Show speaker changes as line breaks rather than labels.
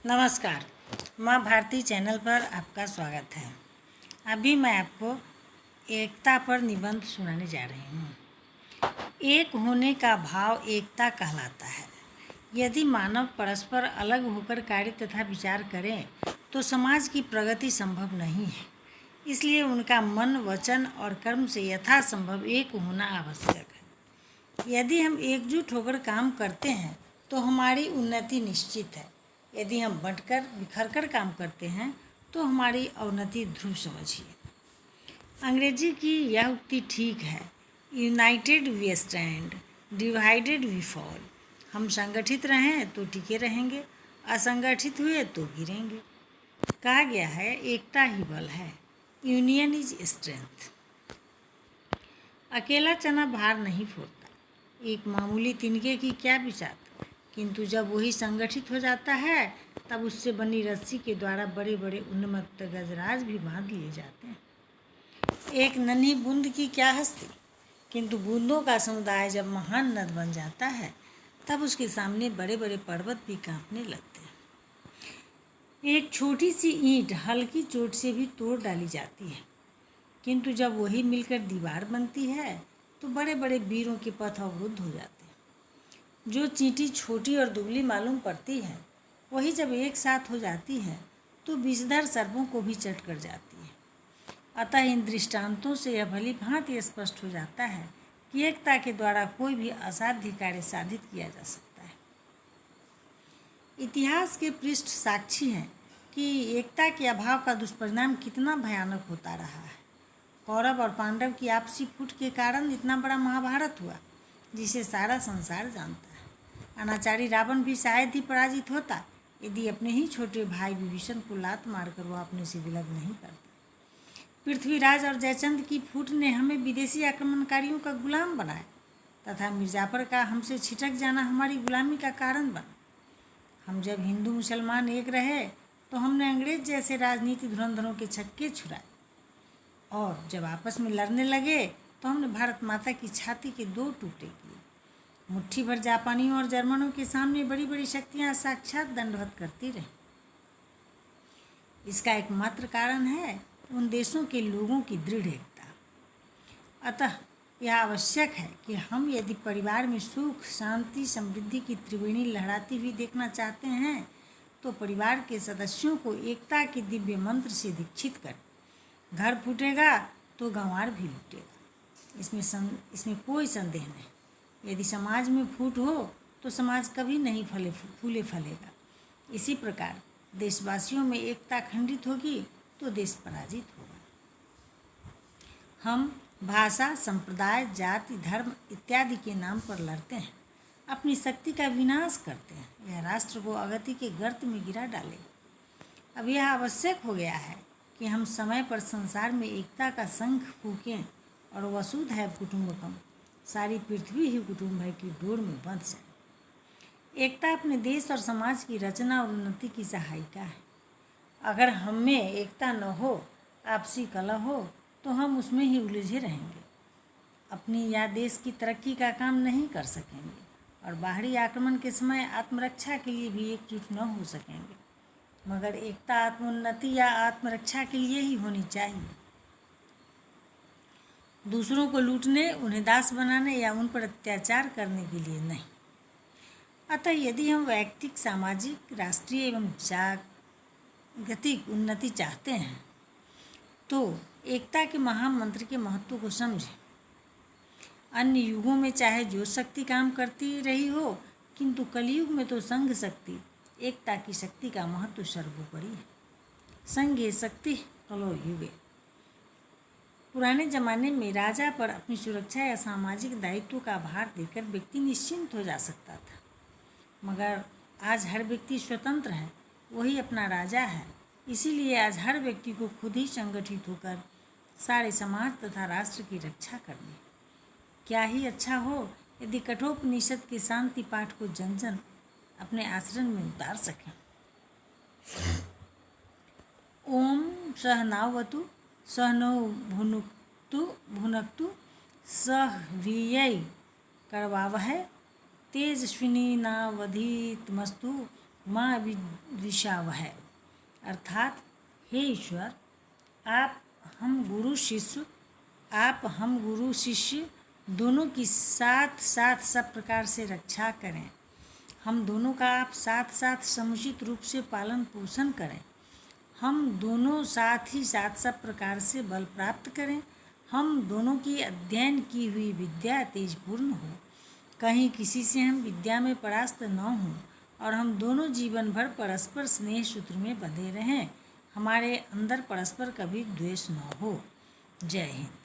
नमस्कार। माँ भारती चैनल पर आपका स्वागत है। अभी मैं आपको एकता पर निबंध सुनाने जा रही हूँ। एक होने का भाव एकता कहलाता है। यदि मानव परस्पर अलग होकर कार्य तथा विचार करें तो समाज की प्रगति संभव नहीं है। इसलिए उनका मन, वचन और कर्म से यथासंभव एक होना आवश्यक है। यदि हम एकजुट होकर काम करते हैं तो हमारी उन्नति निश्चित है। यदि हम बंटकर बिखरकर काम करते हैं तो हमारी अवनति ध्रुव समझिए। अंग्रेजी की यह उक्ति ठीक है, united we stand, divided we fall. हम संगठित रहें तो टिके रहेंगे, असंगठित हुए तो गिरेंगे। कहा गया है एकता ही बल है, यूनियन इज स्ट्रेंथ। अकेला चना भार नहीं फोड़ता, एक मामूली तिनके की क्या बिसात, किंतु जब वही संगठित हो जाता है तब उससे बनी रस्सी के द्वारा बड़े बड़े उन्मत्त गजराज भी बांध लिए जाते हैं। एक नन्ही बूंद की क्या हस्ती, किंतु बूंदों का समुदाय जब महान नद बन जाता है तब उसके सामने बड़े बड़े पर्वत भी कांपने लगते हैं। एक छोटी सी ईंट हल्की चोट से भी तोड़ डाली जाती है, किंतु जब वही मिलकर दीवार बनती है तो बड़े बड़े वीरों के पथ अवरुद्ध हो जाते हैं। जो चींटी छोटी और दुबली मालूम पड़ती है वही जब एक साथ हो जाती है तो विषधर सर्पों को भी चट कर जाती है। अतः इन दृष्टांतों से यह भली भांति स्पष्ट हो जाता है कि एकता के द्वारा कोई भी असाध्य कार्य साधित किया जा सकता है। इतिहास के पृष्ठ साक्षी हैं कि एकता के अभाव का दुष्परिणाम कितना भयानक होता रहा है। कौरव और पांडव की आपसी फूट के कारण इतना बड़ा महाभारत हुआ जिसे सारा संसार जानता है। अनाचारी रावण भी शायद ही पराजित होता यदि अपने ही छोटे भाई विभीषण को लात मारकर वह अपने से विलग नहीं करता। पृथ्वीराज और जयचंद की फूट ने हमें विदेशी आक्रमणकारियों का गुलाम बनाया तथा मिर्जाफर का हमसे छिटक जाना हमारी गुलामी का कारण बना। हम जब हिंदू मुसलमान एक रहे तो हमने अंग्रेज जैसे राजनीति धुरंधरों के छक्के छुड़ाए, और जब आपस में लड़ने लगे तो हमने भारत माता की छाती के दो टुकड़े किए। मुट्ठी भर जापानियों और जर्मनों के सामने बड़ी बड़ी शक्तियां साक्षात दंडवत करती रहीं। इसका एकमात्र कारण है उन देशों के लोगों की दृढ़ एकता। अतः यह आवश्यक है कि हम यदि परिवार में सुख, शांति, समृद्धि की त्रिवेणी लहराती हुई देखना चाहते हैं तो परिवार के सदस्यों को एकता के दिव्य मंत्र से दीक्षित करें। घर फूटेगा तो गंवार भी लूटेगा, इसमें कोई संदेह नहीं। यदि समाज में फूट हो तो समाज कभी नहीं फूले फलेगा। इसी प्रकार देशवासियों में एकता खंडित होगी तो देश पराजित होगा। हम भाषा, संप्रदाय, जाति, धर्म इत्यादि के नाम पर लड़ते हैं, अपनी शक्ति का विनाश करते हैं। यह राष्ट्र को अगति के गर्त में गिरा डालेगा। अब यह आवश्यक हो गया है कि हम समय पर संसार में एकता का शंख फूकें और वसुधैव कुटुंबकम, सारी पृथ्वी ही कुटुंब है, की डोर में बंध जाए। एकता अपने देश और समाज की रचना और उन्नति की सहायिका है। अगर हम में एकता न हो, आपसी कलह हो, तो हम उसमें ही उलझे रहेंगे, अपनी या देश की तरक्की का काम नहीं कर सकेंगे और बाहरी आक्रमण के समय आत्मरक्षा के लिए भी एकजुट न हो सकेंगे। मगर एकता आत्मोन्नति या आत्मरक्षा के लिए ही होनी चाहिए, दूसरों को लूटने, उन्हें दास बनाने या उन पर अत्याचार करने के लिए नहीं। अतः यदि हम वैयक्तिक, सामाजिक, राष्ट्रीय एवं जागतिक उन्नति चाहते हैं तो एकता के महामंत्र के महत्व को समझें। अन्य युगों में चाहे जो शक्ति काम करती रही हो, किंतु कलयुग में तो संघ शक्ति, एकता की शक्ति का महत्व सर्वोपरि है। संघे शक्ति कलो युगे। पुराने जमाने में राजा पर अपनी सुरक्षा या सामाजिक दायित्व का भार देकर व्यक्ति निश्चिंत हो जा सकता था, मगर आज हर व्यक्ति स्वतंत्र है, वही अपना राजा है। इसीलिए आज हर व्यक्ति को खुद ही संगठित होकर सारे समाज तथा राष्ट्र की रक्षा करनी। क्या ही अच्छा हो यदि कठोपनिषद के शांति पाठ को जन जन अपने आचरण में उतार सकें। ओम सहनावतु सहनौ भुनक्तु सह वीर्यं करवावहै तेजस्विनावधीतमस्तु माँ विद्विषावह। अर्थात हे ईश्वर, आप हम गुरु शिष्य दोनों की साथ साथ सब प्रकार से रक्षा करें। हम दोनों का आप साथ साथ समुचित रूप से पालन पोषण करें। हम दोनों साथ ही साथ सब प्रकार से बल प्राप्त करें। हम दोनों की अध्ययन की हुई विद्या तेजपूर्ण हो, कहीं किसी से हम विद्या में परास्त न हों, और हम दोनों जीवन भर परस्पर स्नेह सूत्र में बंधे रहें। हमारे अंदर परस्पर कभी द्वेष न हो। जय हिंद।